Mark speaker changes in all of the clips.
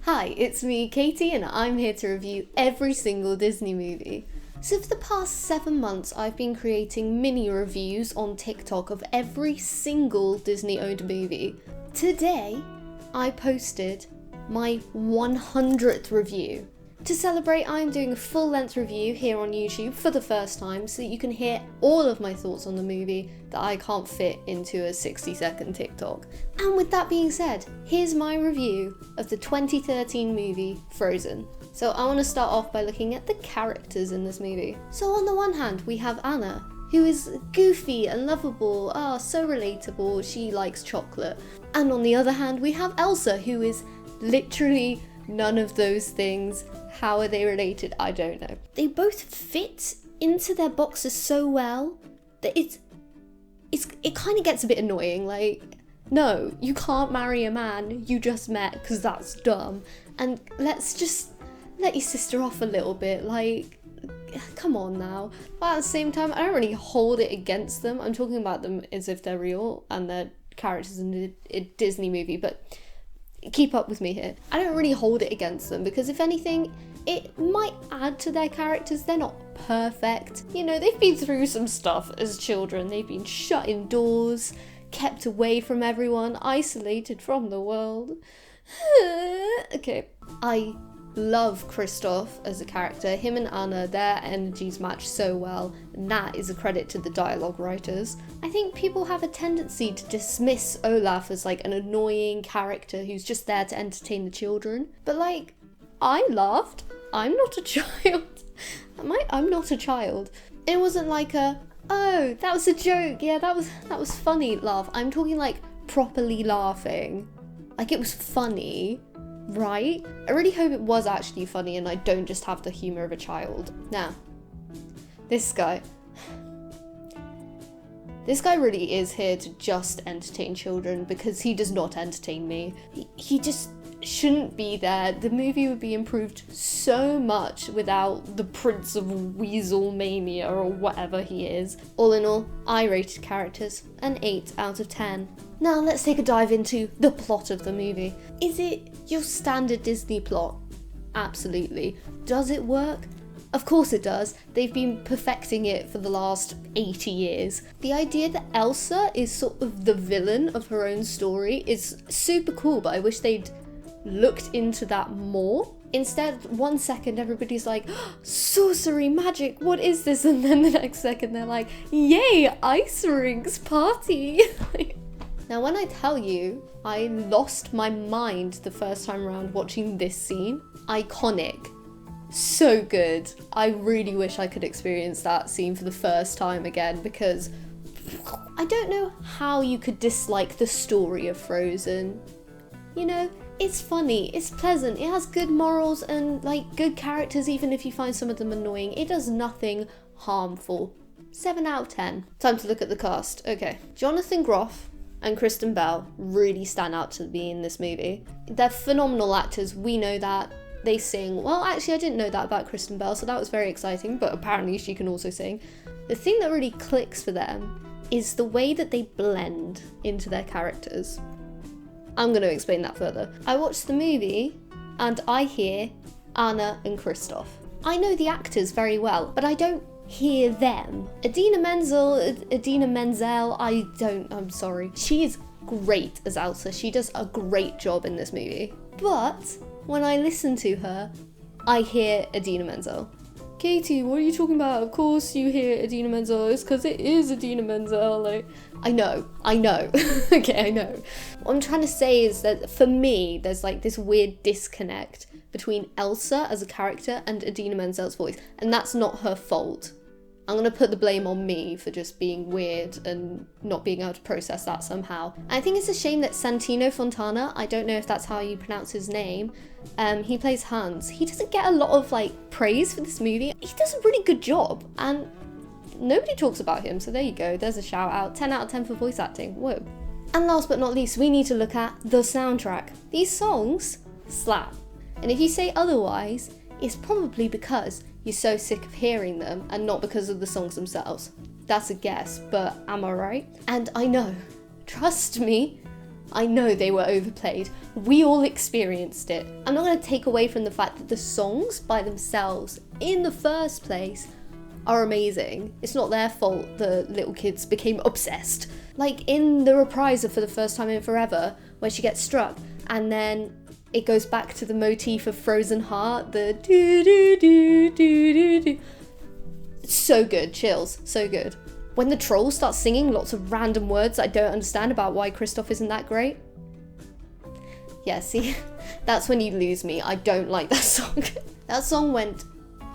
Speaker 1: Hi, it's me, Katie, and I'm here to review every single Disney movie. So for the past 7 months, I've been creating mini reviews on TikTok of every single Disney-owned movie. Today, I posted my 100th review. To celebrate, I'm doing a full-length review here on YouTube for the first time, so that you can hear all of my thoughts on the movie that I can't fit into a 60-second TikTok. And with that being said, here's my review of the 2013 movie Frozen. So I want to start off by looking at the characters in this movie. So on the one hand, we have Anna, who is goofy and lovable, so relatable, she likes chocolate. And on the other hand, we have Elsa, who is literally none of those things. How are they related? I don't know. They both fit into their boxes so well that it kind of gets a bit annoying. Like, no, you can't marry a man you just met because that's dumb. And let's just let your sister off a little bit. Like, come on now. But at the same time, I don't really hold it against them. I'm talking about them as if they're real and they're characters in a Disney movie, but keep up with me here. I don't really hold it against them because if anything, it might add to their characters. They're not perfect. You know, they've been through some stuff as children. They've been shut indoors, kept away from everyone, isolated from the world. Okay. I love Kristoff as a character. Him and Anna, their energies match so well, and that is a credit to the dialogue writers. I think people have a tendency to dismiss Olaf as like an annoying character who's just there to entertain the children. But like, I laughed. I'm not a child. I'm not a child. It wasn't like a, oh, that was a joke. Yeah, that was funny laugh. I'm talking like properly laughing. Like it was funny. Right? I really hope it was actually funny and I don't just have the humour of a child. Now, this guy really is here to just entertain children because he does not entertain me. He just shouldn't be there. The movie would be improved so much without the Prince of Weasel Mania or whatever he is. All in all, I rated characters an 8 out of 10. Now let's take a dive into the plot of the movie. Is it your standard Disney plot? Absolutely. Does it work? Of course it does. They've been perfecting it for the last 80 years. The idea that Elsa is sort of the villain of her own story is super cool, but I wish they'd looked into that more. Instead, 1 second everybody's like, sorcery, magic, what is this? And then the next second they're like, yay, ice rings, party. Now when I tell you, I lost my mind the first time around watching this scene. Iconic. So good. I really wish I could experience that scene for the first time again because I don't know how you could dislike the story of Frozen. You know, it's funny, it's pleasant, it has good morals and like good characters even if you find some of them annoying. It does nothing harmful. 7 out of 10. Time to look at the cast. Okay. Jonathan Groff and Kristen Bell really stand out to me in this movie. They're phenomenal actors, we know that. They sing. Well, actually, I didn't know that about Kristen Bell, so that was very exciting, but apparently she can also sing. The thing that really clicks for them is the way that they blend into their characters. I'm going to explain that further. I watched the movie, and I hear Anna and Kristoff. I know the actors very well, but I don't hear them. Idina Menzel, I'm sorry. She is great as Elsa. She does a great job in this movie. But when I listen to her, I hear Idina Menzel. Katie, what are you talking about? Of course you hear Idina Menzel. It's because it is Idina Menzel. Like, I know. Okay, I know. What I'm trying to say is that for me, there's like this weird disconnect between Elsa as a character and Idina Menzel's voice, and that's not her fault. I'm going to put the blame on me for just being weird and not being able to process that somehow. And I think it's a shame that Santino Fontana, I don't know if that's how you pronounce his name, he plays Hans. He doesn't get a lot of like praise for this movie. He does a really good job and nobody talks about him, so there you go, there's a shout out. 10 out of 10 for voice acting, whoa. And last but not least, we need to look at the soundtrack. These songs slap. And if you say otherwise, it's probably because you're so sick of hearing them and not because of the songs themselves. That's a guess, but am I right? And I know, trust me, I know they were overplayed. We all experienced it. I'm not going to take away from the fact that the songs by themselves, in the first place, are amazing. It's not their fault the little kids became obsessed. Like in the reprise of For the First Time in Forever, where she gets struck, and then it goes back to the motif of Frozen Heart, the do do do do do do. So good, chills, so good. When the trolls start singing lots of random words I don't understand about why Kristoff isn't that great. Yeah, see, that's when you lose me. I don't like that song. That song went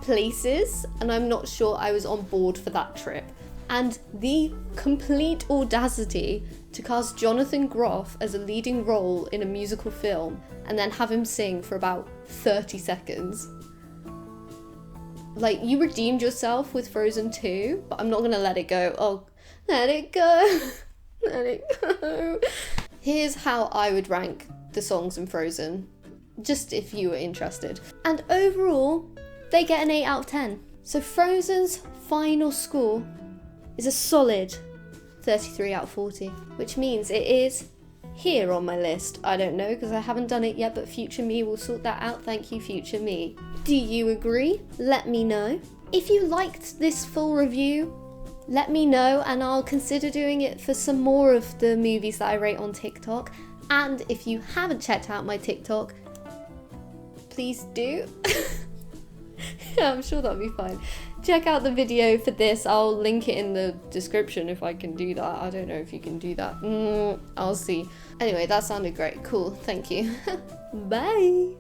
Speaker 1: places, and I'm not sure I was on board for that trip. And the complete audacity to cast Jonathan Groff as a leading role in a musical film and then have him sing for about 30 seconds. Like, you redeemed yourself with Frozen 2, but I'm not gonna let it go. Oh, let it go. Let it go. Here's how I would rank the songs in Frozen, just if you were interested. And overall, they get an 8 out of 10. So Frozen's final score is a solid 33 out of 40, which means it is here on my list. I don't know because I haven't done it yet, but future me will sort that out. Thank you, future me. Do you agree? Let me know. If you liked this full review, let me know and I'll consider doing it for some more of the movies that I rate on TikTok. And if you haven't checked out my TikTok, please do. Yeah, I'm sure that'll be fine. Check out the video for this. I'll link it in the description if I can do that. I don't know if you can do that. I'll see. Anyway, that sounded great. Cool. Thank you. Bye.